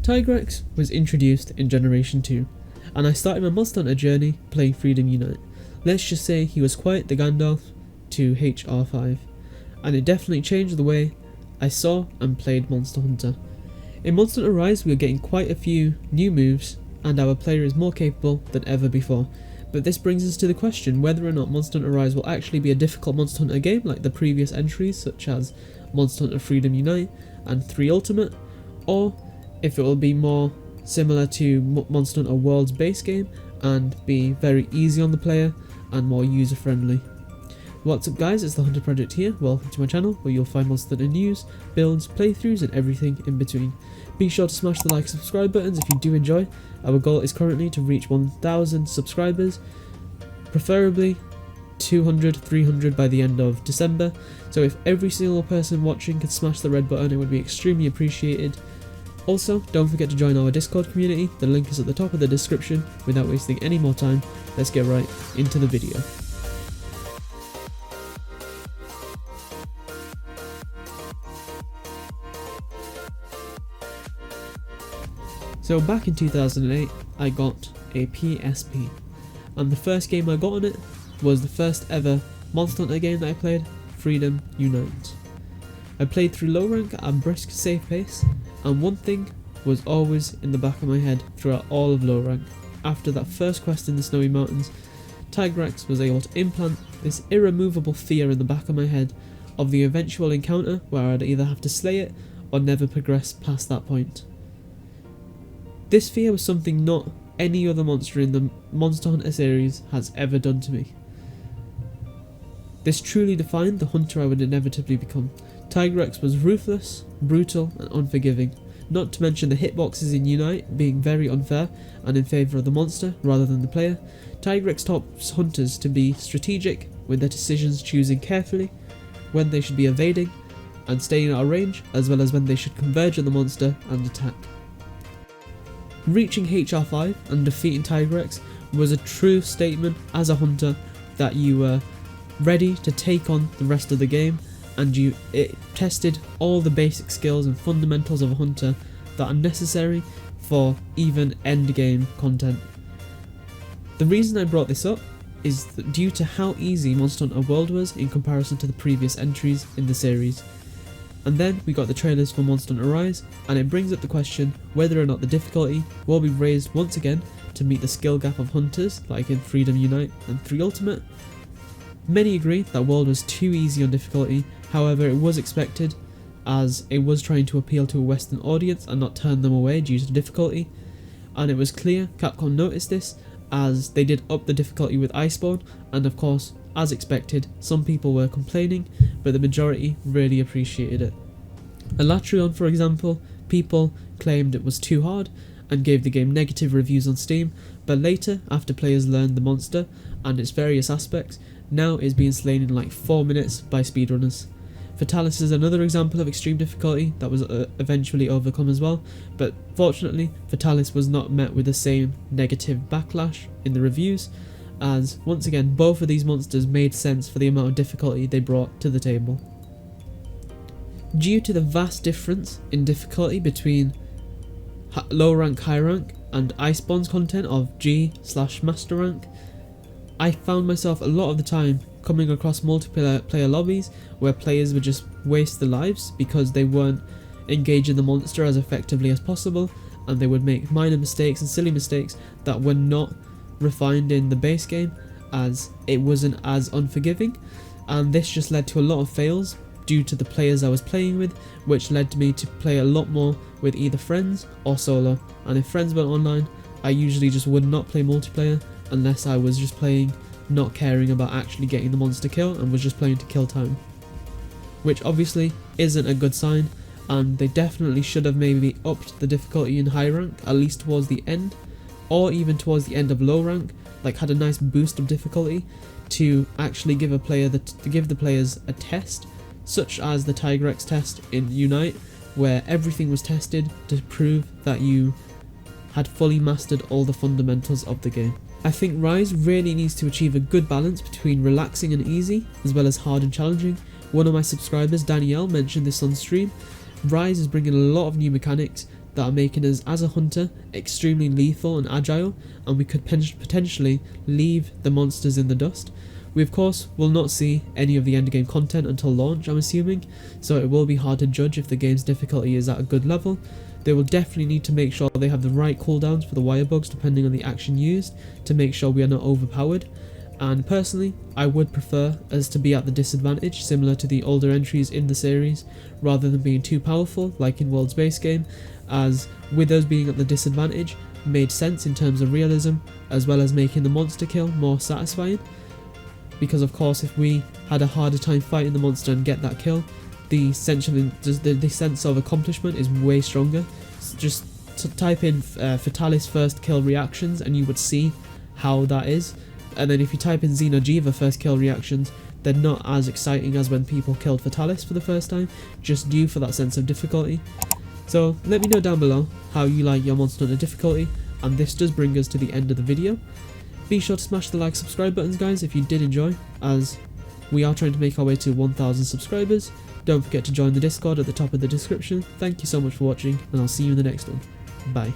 Tigrex was introduced in Generation 2, and I started my Monster Hunter journey playing Freedom Unite. Let's just say he was quite the Gandalf to HR5, and it definitely changed the way I saw and played Monster Hunter. In Monster Hunter Rise we are getting quite a few new moves, and our player is more capable than ever before. But this brings us to the question whether or not Monster Hunter Rise will actually be a difficult Monster Hunter game like the previous entries such as Monster Hunter Freedom Unite and 3 Ultimate, or if it will be more similar to Monster Hunter World's base game and be very easy on the player and more user friendly. What's up guys, it's the Hunter Project here. Welcome to my channel where you'll find Monster Hunter news, builds, playthroughs and everything in between. Be sure to smash the like and subscribe buttons if you do enjoy. Our goal is currently to reach 1000 subscribers, preferably 200, 300 by the end of December. So if every single person watching could smash the red button, it would be extremely appreciated. Also, don't forget to join our Discord community, the link is at the top of the description. Without wasting any more time, let's get right into the video. So back in 2008, I got a PSP, and the first game I got on it was the first ever Monster Hunter game that I played, Freedom Unite. I played through low rank at a brisk safe pace, and one thing was always in the back of my head throughout all of low rank. After that first quest in the Snowy Mountains, Tigrex was able to implant this irremovable fear in the back of my head of the eventual encounter where I'd either have to slay it or never progress past that point. This fear was something not any other monster in the Monster Hunter series has ever done to me. This truly defined the hunter I would inevitably become. Tigrex was ruthless, brutal and unforgiving, not to mention the hitboxes in Unite being very unfair and in favour of the monster rather than the player. Tigrex taught hunters to be strategic with their decisions, choosing carefully when they should be evading and staying out of range, as well as when they should converge on the monster and attack. Reaching HR5 and defeating Tigrex was a true statement as a hunter that you were ready to take on the rest of the game, and it tested all the basic skills and fundamentals of a hunter that are necessary for even end game content. The reason I brought this up is that due to how easy Monster Hunter World was in comparison to the previous entries in the series. And then we got the trailers for Monster Hunter Rise, and it brings up the question whether or not the difficulty will be raised once again to meet the skill gap of hunters like in Freedom Unite and 3 Ultimate. Many agree that World was too easy on difficulty, however it was expected as it was trying to appeal to a Western audience and not turn them away due to difficulty, and it was clear Capcom noticed this as they did up the difficulty with Iceborne, and of course, as expected, some people were complaining, but the majority really appreciated it. Alatreon, for example, people claimed it was too hard and gave the game negative reviews on Steam, but later, after players learned the monster and its various aspects, now it is being slain in like 4 minutes by speedrunners. Fatalis is another example of extreme difficulty that was eventually overcome as well, but fortunately Fatalis was not met with the same negative backlash in the reviews, as once again both of these monsters made sense for the amount of difficulty they brought to the table. Due to the vast difference in difficulty between low rank, high rank and Iceborne's content of G/master rank, I found myself a lot of the time coming across multiplayer lobbies where players would just waste their lives because they weren't engaging the monster as effectively as possible, and they would make minor mistakes and silly mistakes that were not refined in the base game as it wasn't as unforgiving, and this just led to a lot of fails due to the players I was playing with, which led me to play a lot more with either friends or solo, and if friends weren't online I usually just would not play multiplayer unless I was just playing not caring about actually getting the monster kill and was just playing to kill time, which obviously isn't a good sign, and they definitely should have maybe upped the difficulty in high rank at least towards the end, or even towards the end of low rank, like had a nice boost of difficulty to actually give the players a test, such as the Tigrex test in Unite, where everything was tested to prove that you had fully mastered all the fundamentals of the game. I think Rise really needs to achieve a good balance between relaxing and easy, as well as hard and challenging. One of my subscribers, Danielle, mentioned this on stream. Rise is bringing a lot of new mechanics that are making us as a hunter extremely lethal and agile, and we could potentially leave the monsters in the dust. We of course will not see any of the endgame content until launch, I'm assuming, so it will be hard to judge if the game's difficulty is at a good level. They will definitely need to make sure they have the right cooldowns for the wire bugs depending on the action used to make sure we are not overpowered. And personally, I would prefer us to be at the disadvantage, similar to the older entries in the series, rather than being too powerful like in World's base game, as with us being at the disadvantage made sense in terms of realism, as well as making the monster kill more satisfying. Because of course if we had a harder time fighting the monster and get that kill, the sense of accomplishment is way stronger. Just type in Fatalis first kill reactions and you would see how that is. And then if you type in Xeno'jiiva first kill reactions, they're not as exciting as when people killed Fatalis for the first time, just due for that sense of difficulty. So let me know down below how you like your Monster Hunter difficulty, and this does bring us to the end of the video. Be sure to smash the like, subscribe buttons guys if you did enjoy, as we are trying to make our way to 1,000 subscribers. Don't forget to join the Discord at the top of the description. Thank you so much for watching, and I'll see you in the next one. Bye.